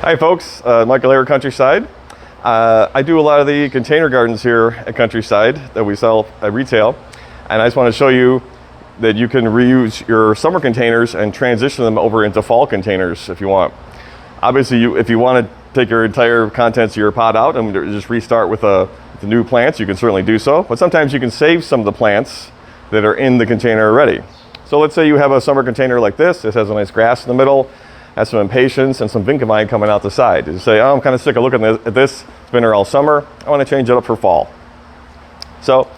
Hi folks, Michael here at Countryside. I do a lot of the container gardens here at Countryside that we sell at retail, and I just want to show you that you can reuse your summer containers and transition them over into fall containers if you want. Obviously, if you want to take your entire contents of your pot out and just restart with the new plants, you can certainly do so, but sometimes you can save some of the plants that are in the container already. So let's say you have a summer container like this. This has a nice grass in the middle, has some impatiens and some vinca vine coming out the side. You say, oh, I'm kind of sick of looking at this. It's been here all summer. I want to change it up for fall. So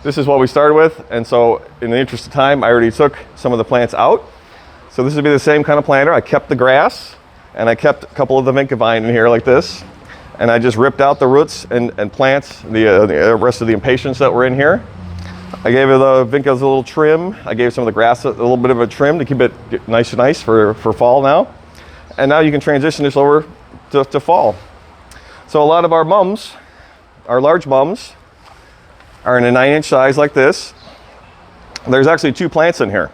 this is what we started with. And so in the interest of time, I already took some of the plants out. So this would be the same kind of planter. I kept the grass and I kept a couple of the vinca vine in here like this. And I just ripped out the roots and plants, the rest of the impatiens that were in here. I gave the vincas a little trim. I gave some of the grass a little bit of a trim to keep it nice for fall now. And now you can transition this over to fall. So a lot of our mums, our large mums, are in a 9-inch size like this. There's actually 2 plants in here.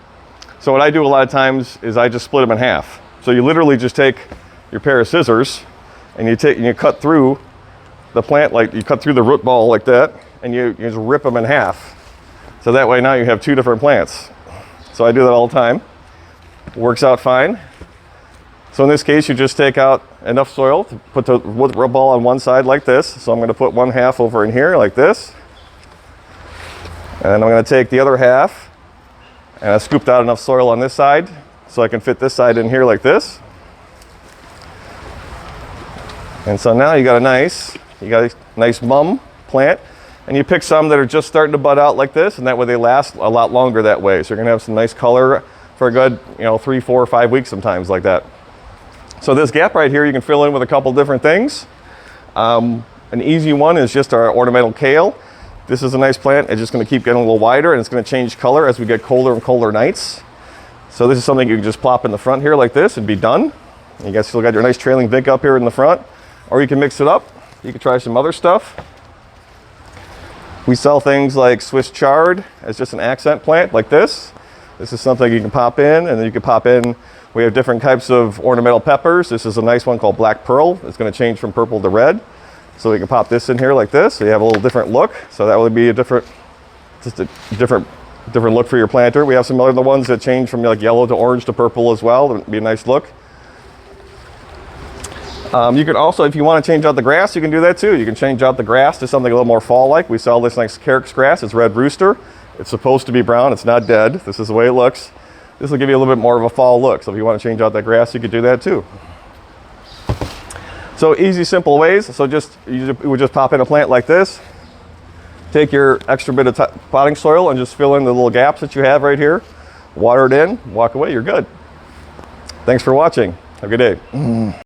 So what I do a lot of times is I just split them in half. So you literally just take your pair of scissors and you cut through the plant, like you cut through the root ball like that, and you just rip them in half. So that way now you have 2 different plants. So I do that all the time. Works out fine. So in this case, you just take out enough soil to put the root ball on one side like this. So I'm going to put 1/2 over in here like this. And I'm going to take the other half, and I scooped out enough soil on this side so I can fit this side in here like this. And so now you got a nice mum plant. And you pick some that are just starting to bud out like this, and that way they last a lot longer that way. So you're gonna have some nice color for a good, 3, 4, 5 weeks sometimes like that. So this gap right here, you can fill in with a couple different things. An easy one is just our ornamental kale. This is a nice plant. It's just gonna keep getting a little wider, and it's gonna change color as we get colder and colder nights. So this is something you can just plop in the front here like this and be done. You guys still got your nice trailing vinca up here in the front, or you can mix it up. You can try some other stuff. We sell things like Swiss chard as just an accent plant like this. This is something you can pop in, and then you can pop in, we have different types of ornamental peppers. This is a nice one called black pearl. It's gonna change from purple to red. So we can pop this in here like this, so you have a little different look. So that would be a different look for your planter. We have some other ones that change from like yellow to orange to purple as well. That would be a nice look. You can also, if you want to change out the grass, you can do that too. You can change out the grass to something a little more fall-like. We sell this nice Carrick's grass. It's red rooster. It's supposed to be brown. It's not dead. This is the way it looks. This will give you a little bit more of a fall look. So if you want to change out that grass, you could do that too. So easy, simple ways. So you would just pop in a plant like this. Take your extra bit of potting soil and just fill in the little gaps that you have right here. Water it in, walk away, you're good. Thanks for watching. Have a good day.